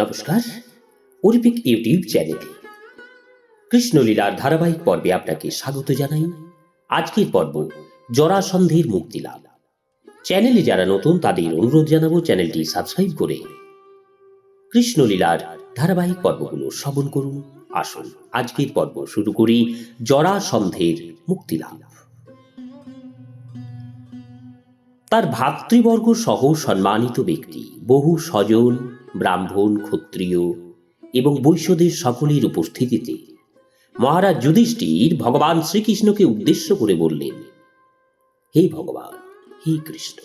নমস্কার, Olympic YouTube চ্যানেলে কৃষ্ণলীলার ধারাবাহিক পর্বে আপনাকে স্বাগত জানাই। আজকের পর্ব জরাসন্ধের মুক্তিলাভ। চ্যানেলে যারা নতুন তাদের অনুরোধ জানাবো চ্যানেলটি সাবস্ক্রাইব করে কৃষ্ণলীলার ধারাবাহিক পর্বগুলো শ্রবণ করুন। আসুন আজকের পর্ব শুরু করি জরাসন্ধের মুক্তিলাভ। তার ভাতৃবর্গ সহ সম্মানিত ব্যক্তি, বহু স্বজন, ব্রাহ্মণ, ক্ষত্রিয় এবং বৈশ্যদের সকলের উপস্থিতিতে মহারাজ যুধিষ্ঠির ভগবান শ্রীকৃষ্ণকে উদ্দেশ্য করে বললেন, হে ভগবান, হে কৃষ্ণ,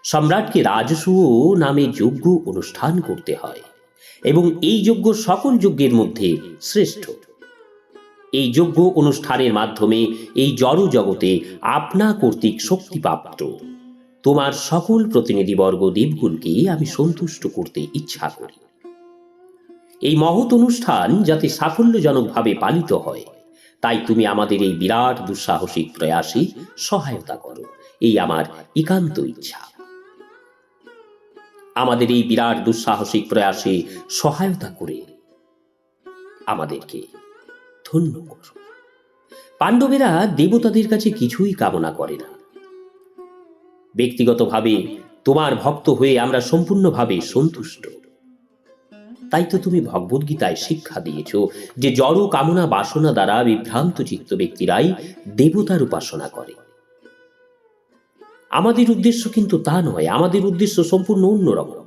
সম্রাটকে রাজসূয় নামে যজ্ঞ অনুষ্ঠান করতে হয় এবং এই যজ্ঞ সকল যজ্ঞের মধ্যে শ্রেষ্ঠ। এই যজ্ঞ অনুষ্ঠানের মাধ্যমে এই জড় জগতে আপনা কর্তৃক শক্তিপ্রাপ্ত তোমার সকল প্রতিনিধিবর্গ দেবগুণকে আমি সন্তুষ্ট করতে ইচ্ছা করি। এই মহৎ অনুষ্ঠান যাতে সাফল্যজনকভাবে পালিত হয়, তাই তুমি আমাদের এই বিরাট দুঃসাহসিক প্রয়াসে সহায়তা করো, এই আমার একান্ত ইচ্ছা। আমাদের এই বিরাট দুঃসাহসিক প্রয়াসে সহায়তা করে আমাদেরকে ধন্য করো। পাণ্ডবেরা দেবতাদের কাছে কিছুই কামনা করে না। ব্যক্তিগতভাবে তোমার ভক্ত হয়ে আমরা সম্পূর্ণভাবে সন্তুষ্ট। তাই তো তুমি ভগবদ্গীতায় শিক্ষা দিয়েছ যে জড় কামনা বাসনা দ্বারা বিভ্রান্ত চিত্ত ব্যক্তিরাই দেবতার উপাসনা করে। আমাদের উদ্দেশ্য কিন্তু তা নয়, আমাদের উদ্দেশ্য সম্পূর্ণ অন্যরকম।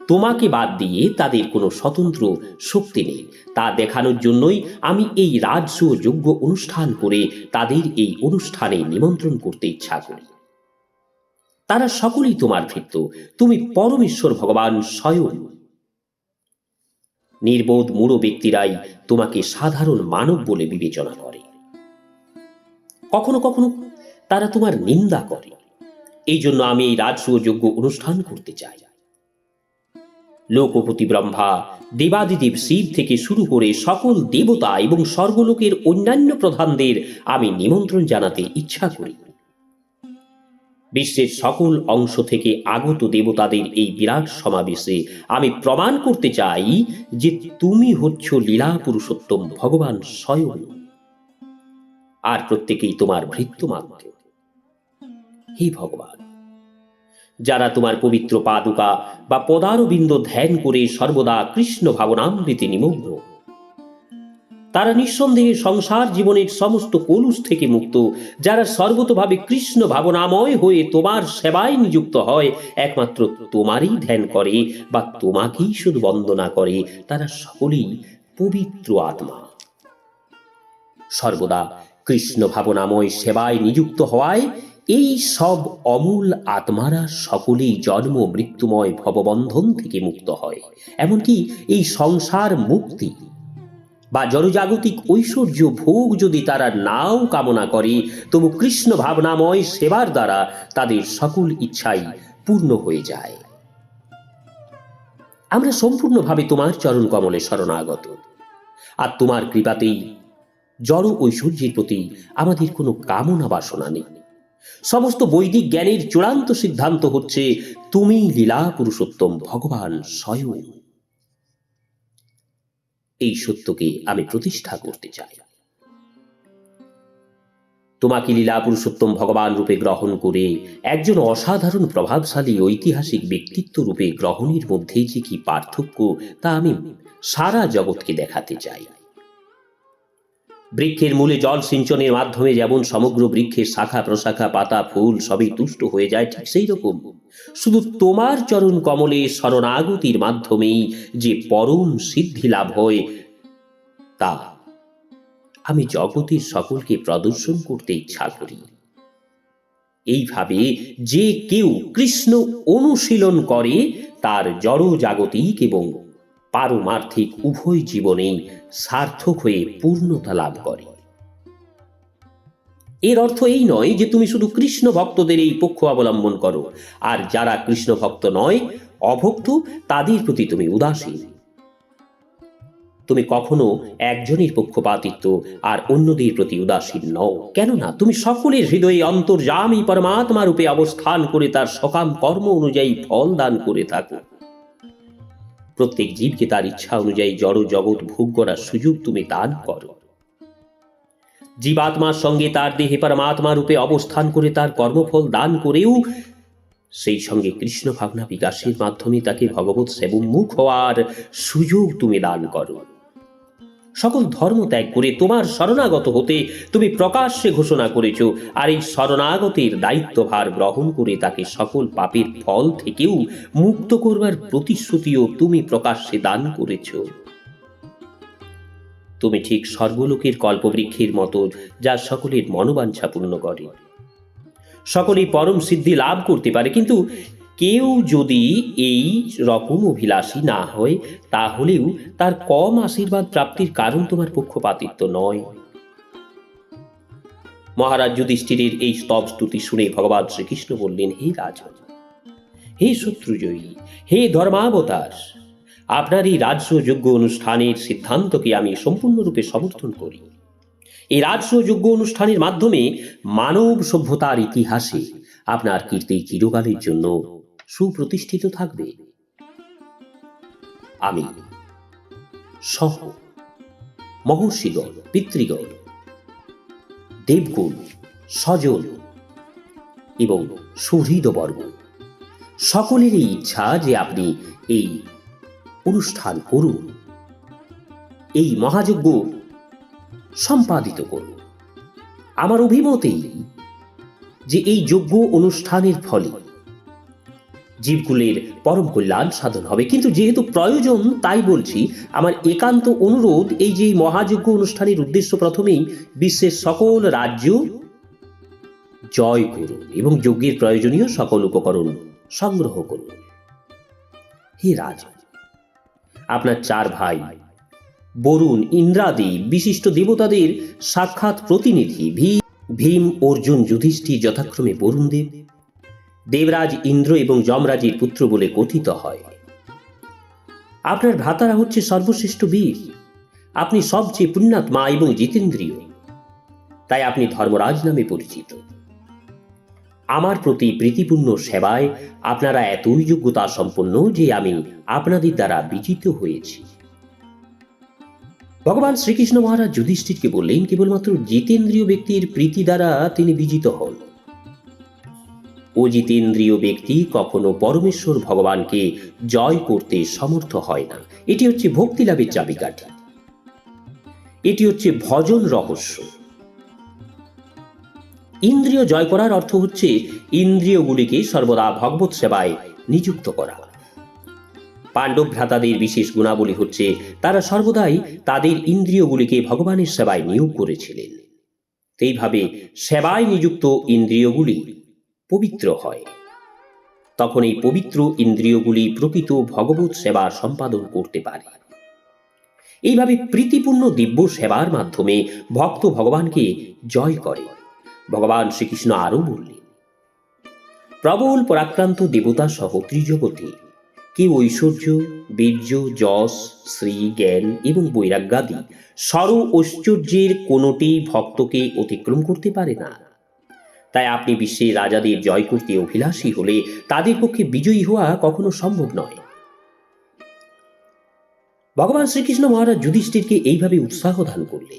তোমাকে বাদ দিয়ে তাদের কোনো স্বতন্ত্র শক্তি নেই, তা দেখানোর জন্যই আমি এই রাজসূয় যজ্ঞ অনুষ্ঠান করে তাদের এই অনুষ্ঠানে নিমন্ত্রণ করতে ইচ্ছা করি। তারা সকলেই তোমার ভৃত্য, তুমি পরমেশ্বর ভগবান স্বয়ং। নির্বোধ মূঢ় ব্যক্তিরাই তোমাকে সাধারণ মানব বলে বিবেচনা করে। কখনো কখনো তারা তোমার নিন্দা করে। এই জন্য আমি এই রাজসূয় যজ্ঞ অনুষ্ঠান করতে চাই। লোকপতি ব্রহ্মা, দেবাদিদেব শিব থেকে শুরু করে সকল দেবতা এবং স্বর্গলোকের অন্যান্য প্রধানদের আমি নিমন্ত্রণ জানাতে ইচ্ছা করি। বিশ্বের সকল অংশ থেকে আগত দেবতাদের এই বিরাট সমাবেশে আমি প্রমাণ করতে চাই যে তুমি হচ্ছ লীলা পুরুষোত্তম ভগবান স্বয়ং, আর প্রত্যেকেই তোমার ভৃত্য মাত্র। হে ভগবান, যারা তোমার পবিত্র পাদুকা বা পদারবিন্দ ধ্যান করে সর্বদা কৃষ্ণ ভাবনামৃতে নিমগ্ন, তারা নিঃসন্দেহে সংসার জীবনের সমস্ত কলুষ থেকে মুক্ত। যারা সর্বতভাবে কৃষ্ণ ভাবনাময় হয়ে তোমার সেবায় নিযুক্ত হয়, একমাত্র তোমারই ধ্যান করে বা তোমাকেই শুধু বন্দনা করে, তারা সকলেই পবিত্র আত্মা। সর্বদা কৃষ্ণ ভাবনাময় সেবায় নিযুক্ত হওয়ায় এই সব অমূল আত্মারা সকলেই জন্ম মৃত্যুময় ভববন্ধন থেকে মুক্ত হয়। এমনকি এই সংসার মুক্তি বা জড়জাগতিক ঐশ্বর্য ভোগ যদি তারা নাও কামনা করে, তবু কৃষ্ণ ভাবনাময় সেবার দ্বারা তাদের সকল ইচ্ছাই পূর্ণ হয়ে যায়। আমরা সম্পূর্ণভাবে তোমার চরণ কমলে শরণাগত, আর তোমার কৃপাতেই জড় ঐশ্বর্যের প্রতি আমাদের কোনো কামনা বাসনা নেই। সমস্ত বৈদিক জ্ঞানের চূড়ান্ত সিদ্ধান্ত হচ্ছে তুমি লীলা পুরুষোত্তম ভগবান স্বয়ং। এই সত্যকে আমি প্রতিষ্ঠা করতে চাই। তোমাকে লীলা পুরুষোত্তম ভগবান রূপে গ্রহণ করে একজন অসাধারণ প্রভাবশালী ঐতিহাসিক ব্যক্তিত্ব রূপে গ্রহণের মধ্যে যে কি পার্থক্য, তা আমি সারা জগৎকে দেখাতে চাই। বৃক্ষের মূলে জল সিঞ্চনের মাধ্যমে যেমন সমগ্র বৃক্ষের শাখা প্রশাখা পাতা ফুল সবই তুষ্ট হয়ে যায়, ঠিক সেই রকম শুধু তোমার চরণ কমলে শরণাগতির মাধ্যমেই যে পরম সিদ্ধি লাভ হয়, তা আমি জগতের সকলকে প্রদর্শন করতে ইচ্ছা করি। এইভাবে যে কেউ কৃষ্ণ অনুশীলন করে, তার জড় জাগতিক এবং পারমার্থিক উভয় জীবনেই সার্থক হয়ে পূর্ণতা লাভ করে। এর অর্থ এই নয় যে তুমি শুধু কৃষ্ণ ভক্তদের এই পক্ষ অবলম্বন করো, আর যারা কৃষ্ণ ভক্ত নয়, অভক্ত, তাদের প্রতি তুমি উদাসীন। তুমি কখনো একজনের পক্ষপাতিত্ব আর অন্যদের প্রতি উদাসীন নও, কেননা তুমি সকলের হৃদয়ে অন্তর্যামী পরমাত্মা রূপে অবস্থান করে তার সকাম কর্ম অনুযায়ী ফল দান করে থাকো। প্রত্যেক জীবকে তার ইচ্ছা অনুযায়ী জড় জগৎ ভোগ করার সুযোগ তুমি দান করো। জীবাত্মার সঙ্গে তার দেহে পরমাত্মা রূপে অবস্থান করে তার কর্মফল দান করেও সেই সঙ্গে কৃষ্ণ ভাবনা বিকাশের মাধ্যমে তাকে ভগবৎ সেবোন্মুখ হওয়ার সুযোগ তুমি দান করো। সকল ধর্ম ত্যাগ করে তোমার শরণাগত হতে তুমি প্রকাশ্যে ঘোষণা করেছ, আর এই শরণাগতের দায়িত্বভার গ্রহণ করে তাকে সকল পাপের ফল থেকেও মুক্ত করবার প্রতিশ্রুতিও তুমি প্রকাশ্যে দান করেছ। তুমি ঠিক স্বর্গলোকের কল্পবৃক্ষের মতো, যা সকলের মনোবাঞ্ছা পূর্ণ করে। সকলেই পরম সিদ্ধি লাভ করতে পারে, কিন্তু কেউ যদি এই রকম অভিলাষী না হয়, তাহলেও তার কম আশীর্বাদ প্রাপ্তির কারণ তোমার পক্ষপাতিত্ব নয়। মহারাজ যুধিষ্ঠিরের এই স্তব স্তুতি শুনে ভগবান শ্রীকৃষ্ণ বললেন, হে রাজন, হে শত্রুজয়ী, হে ধর্মাবতার, আপনার এই রাজসযজ্ঞ অনুষ্ঠানের সিদ্ধান্তকে আমি সম্পূর্ণরূপে সমর্থন করি। এই রাজসযজ্ঞ অনুষ্ঠানের মাধ্যমে মানব সভ্যতার ইতিহাসে আপনার কীর্তি চিরকালের জন্য সুপ্রতিষ্ঠিত থাকবে। আমি সহ মহর্ষিগণ, পিতৃগণ, দেবগণ, স্বজন এবং সুহৃদবর্গ সকলেরই ইচ্ছা যে আপনি এই অনুষ্ঠান করুন, এই মহাযজ্ঞ সম্পাদিত করুন। আমার অভিমতেই যে এই যজ্ঞ অনুষ্ঠানের ফলে জীবকুলের পরম কল্যাণ সাধন হবে, কিন্তু যেহেতু প্রয়োজন তাই বলছি। আমার একান্ত অনুরোধ, এই যে মহাযজ্ঞ অনুষ্ঠানের উদ্দেশ্য প্রথমেই বিশ্বের সকল রাজ্য জয় করুন এবং যজ্ঞের প্রয়োজনীয় সকল উপকরণ সংগ্রহ করুন। হে রাজা, আপনার চার ভাই বরুণ, ইন্দ্রাদি বিশিষ্ট দেবতাদের সাক্ষাৎ প্রতিনিধি ভীম, অর্জুন, যুধিষ্ঠির যথাক্রমে বরুণদেব, দেবরাজ ইন্দ্র এবং যমরাজের পুত্র বলে কথিত হয়। আপনার ভ্রাতারা হচ্ছে সর্বশ্রেষ্ঠ বীর, আপনি সবচেয়ে পুণ্যাত্মা এবং জিতেন্দ্রীয়, তাই আপনি ধর্মরাজ নামে পরিচিত। আমার প্রতি প্রীতিপূর্ণ সেবায় আপনারা এতই যোগ্যতা সম্পন্ন যে আমি আপনাদের দ্বারা বিজিত হয়েছি। ভগবান শ্রীকৃষ্ণ মহারাজ যুধিষ্ঠিরকে বললেন, কেবলমাত্র জিতেন্দ্রীয় ব্যক্তির প্রীতি দ্বারা তিনি বিজিত হন। অজিতেন্দ্রীয় ব্যক্তি কখনো পরমেশ্বর ভগবানকে জয় করতে সমর্থ হয় না। এটি হচ্ছে ভক্তি লাভের চাবিকাঠি, এটি হচ্ছে ভজন রহস্য। ইন্দ্রিয় জয় করার অর্থ হচ্ছে ইন্দ্রিয়গুলিকে সর্বদা ভগবৎ সেবায় নিযুক্ত করা। পাণ্ডব ভ্রাতাদের বিশেষ গুণাবলী হচ্ছে তারা সর্বদাই তাদের ইন্দ্রিয়গুলিকে ভগবানের সেবায় নিয়োগ করেছিলেন। এইভাবে সেবায় নিযুক্ত ইন্দ্রিয়গুলি পবিত্র হয়, তখন এই পবিত্র ইন্দ্রিয়গুলি প্রকৃত ভগবৎ সেবা সম্পাদন করতে পারে। এইভাবে প্রীতিপূর্ণ দিব্য সেবার মাধ্যমে ভক্ত ভগবানকে জয় করে। ভগবান শ্রীকৃষ্ণ আরো বললেন, প্রবল পরাক্রান্ত দেবতা সহ ত্রিজগতে কেউ ঐশ্বর্য, বীর্য, যশ, শ্রী, জ্ঞান এবং বৈরাগ্যাদি সর্ব ঐশ্বর্যের কোনোটি ভক্তকে অতিক্রম করতে পারে না। তাই আপনি বিশ্বের রাজাদের জয় করতে অভিলাষী হলে তাদের পক্ষে বিজয়ী হওয়া কখনো সম্ভব নয়। ভগবান শ্রীকৃষ্ণ মহারাজ যুধিষ্ঠিরকে এইভাবে উৎসাহ দান করলে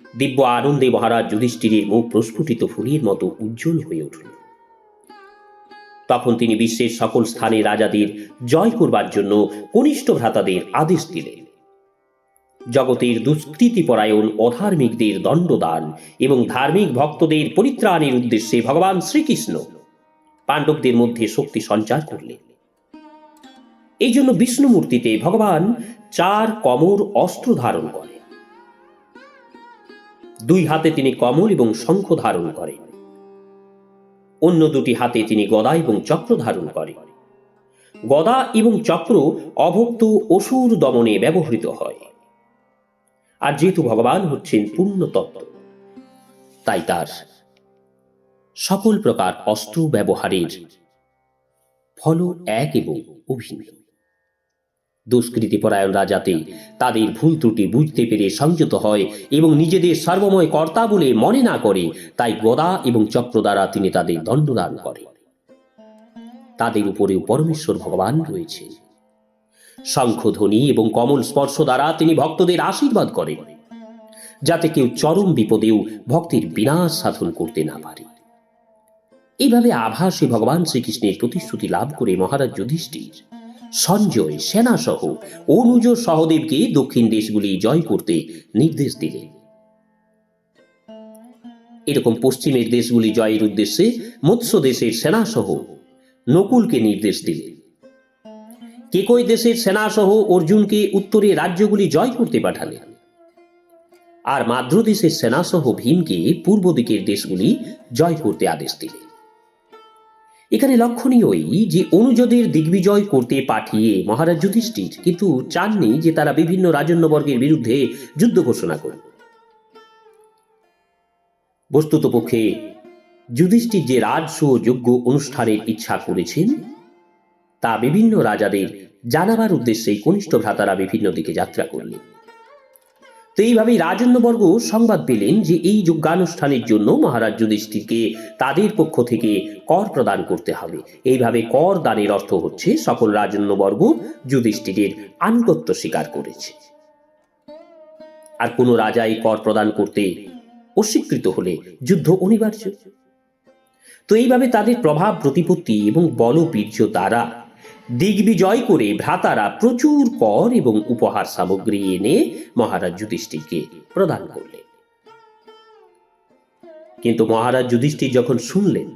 দিব্য আনন্দে মহারাজ যুধিষ্ঠিরের মুখ প্রস্ফুটিত ফুলের মতো উজ্জ্বল হয়ে উঠল। তখন তিনি বিশ্বের সকল স্থানে রাজাদের জয় করবার জন্য কনিষ্ঠ ভ্রাতাদের আদেশ দিলেন। জগতের দুষ্কৃতিপরায়ণ অধার্মিকদের দণ্ডদান এবং ধার্মিক ভক্তদের পরিত্রাণের উদ্দেশ্যে ভগবান শ্রীকৃষ্ণ পাণ্ডবদের মধ্যে শক্তি সঞ্চার করলেন। এই জন্য বিষ্ণু মূর্তিতে ভগবান 4 কমর অস্ত্র ধারণ করেন। 2 হাতে তিনি কমল এবং শঙ্খ ধারণ করেন, অন্য 2টি হাতে তিনি গদা এবং চক্র ধারণ করেন। গদা এবং চক্র অভক্ত অসুর দমনে ব্যবহৃত হয়। আর যেহেতু ভগবান হচ্ছেন পূর্ণ তত্ত্ব, তাই তার সকল প্রকার অস্ত্র ব্যবহারের ফল এক এবং অভিন্ন। দুষ্কৃতিপরায়ণ রাজাতে তাদের ভুল ত্রুটি বুঝতে পেরে সংযত হয় এবং নিজেদের সর্বময় কর্তা বলে মনে না করে, তাই গদা এবং চক্র দ্বারা তিনি তাদের দণ্ডদান করেন। তাদের উপরেও পরমেশ্বর ভগবান রয়েছে। শঙ্খধ্বনি এবং কমল স্পর্শ দ্বারা তিনি ভক্তদের আশীর্বাদ করেন, যাতে কেউ চরম বিপদেও ভক্তের বিনাশ সাধন করতে না পারে। এইভাবে আভাসে ভগবান শ্রীকৃষ্ণের প্রতিশ্রুতি লাভ করে মহারাজ যুধিষ্ঠির সঞ্জয় সেনাসহ অনুজ সহদেবকে দক্ষিণ দেশগুলি জয় করতে নির্দেশ দিলেন। এরকম পশ্চিমের দেশগুলি জয়ের উদ্দেশ্যে মৎস্য দেশের সেনাসহ নকুলকে নির্দেশ দিলেন। কেকই দেশের সেনাসহ অর্জুনকে উত্তরে রাজ্যগুলি জয় করতে পাঠালেন, আর মাদ্র দেশের সেনাসহ ভীমকে পূর্ব দিকের দেশগুলি জয় করতে আদেশ দিলেন। এখানে লক্ষণীয়ই যে অনুজদের দিগ্বিজয় করতে পাঠিয়ে মহারাজ যুধিষ্ঠির কিন্তু চাননি যে তারা বিভিন্ন রাজন্যবর্গের বিরুদ্ধে যুদ্ধ ঘোষণা করবে। বস্তুতপক্ষে যুধিষ্ঠির যে রাজসূয় অনুষ্ঠানের ইচ্ছা করেছেন তা বিভিন্ন রাজাদের জানাবার উদ্দেশ্যে কনিষ্ঠ ভ্রাতারা বিভিন্ন দিকে যাত্রা করলেন। তো এইভাবেই রাজন্যবর্গ সংবাদ পেলেন যে এই যজ্ঞানুষ্ঠানের জন্য মহারাজ যুধিষ্ঠিরকে তাদের পক্ষ থেকে কর প্রদান করতে হবে। এইভাবে কর দানের অর্থ হচ্ছে সকল রাজন্যবর্গ যুধিষ্ঠিরের আনুগত্য স্বীকার করেছে, আর কোনো রাজা এই কর প্রদান করতে অস্বীকৃত হলে যুদ্ধ অনিবার্য। তো এইভাবে তাদের প্রভাব প্রতিপত্তি এবং বলবীর্য দ্বারা দিগ্বিজয় করে ভ্রাতারা প্রচুর কর এবং উপহার সামগ্রী এনে মহারাজ যুধিষ্ঠিরকে প্রদান করলেন। কিন্তু মহারাজ যুধিষ্ঠির যখন শুনলেন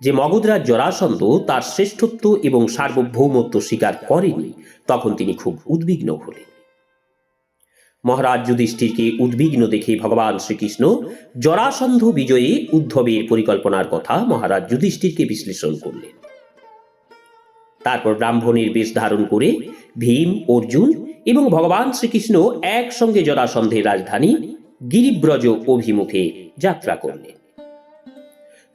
যে মগধরাজ জরাসন্ধ তার শ্রেষ্ঠত্ব এবং সার্বভৌমত্ব স্বীকার করেনি, তখন তিনি খুব উদ্বিগ্ন হলেন। মহারাজ যুধিষ্ঠিরকে উদ্বিগ্ন দেখে ভগবান শ্রীকৃষ্ণ জরাসন্ধ বিজয়ে উদ্ধবের পরিকল্পনার কথা মহারাজ যুধিষ্ঠিরকে বিশ্লেষণ করলেন। তারপর ব্রাহ্মণের বেশ ধারণ করে ভীম, অর্জুন এবং ভগবান শ্রীকৃষ্ণ একসঙ্গে জরাসন্ধের রাজধানী গিরিব্রজ অভিমুখে যাত্রা করলেন।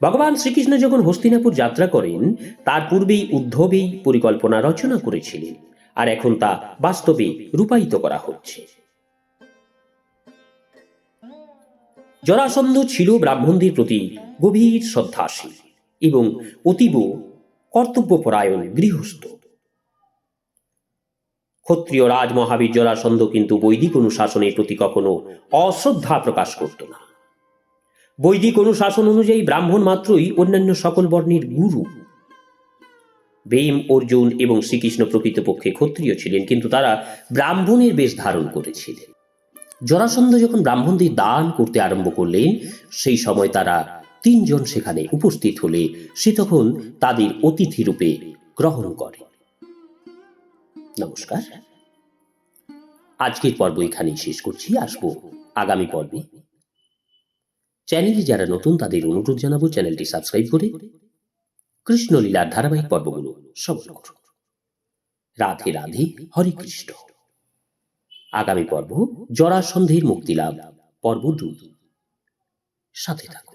ভগবান শ্রীকৃষ্ণ যখন হস্তিনাপুর যাত্রা করেন তার পূর্বেই উদ্ধবেই পরিকল্পনা রচনা করেছিলেন, আর এখন তা বাস্তবে রূপায়িত করা হচ্ছে। জরাসন্ধ ছিল ব্রাহ্মণদের প্রতি গভীর শ্রদ্ধাশীল এবং অতীব কর্তব্যপরায়ণ গৃহস্থ। ক্ষত্রিয় রাজ মহাবীর জরাসন্ধ কিন্তু বৈদিক অনুশাসনের প্রতি কখনো অশ্রদ্ধা প্রকাশ করত না। বৈদিক অনুশাসন অনুযায়ী ব্রাহ্মণ মাত্রই অন্যান্য সকল বর্ণের গুরু। ভীম, অর্জুন এবং শ্রীকৃষ্ণ প্রকৃতপক্ষে ক্ষত্রিয় ছিলেন, কিন্তু তারা ব্রাহ্মণের বেশ ধারণ করেছিলেন। জরাসন্ধ যখন ব্রাহ্মণদের দান করতে আরম্ভ করলেন, সেই সময় তারা 3 জন সেখানে উপস্থিত হলে সে তখন তাদের অতিথি রূপে গ্রহণ করে। নমস্কার, আজকের পর্ব এখানেই শেষ করছি। আসবো আগামী পর্বে। চ্যানেলে যারা নতুন তাদের অনুরোধ জানাবো চ্যানেলটি সাবস্ক্রাইব করে কৃষ্ণলীলার ধারাবাহিক পর্বগুলো শ্রবণ করুন। রাধে রাধে, হরে কৃষ্ণ। আগামী পর্ব জরাসন্ধের মুক্তিলাভ, পর্ব 2। সাথে থাকুন।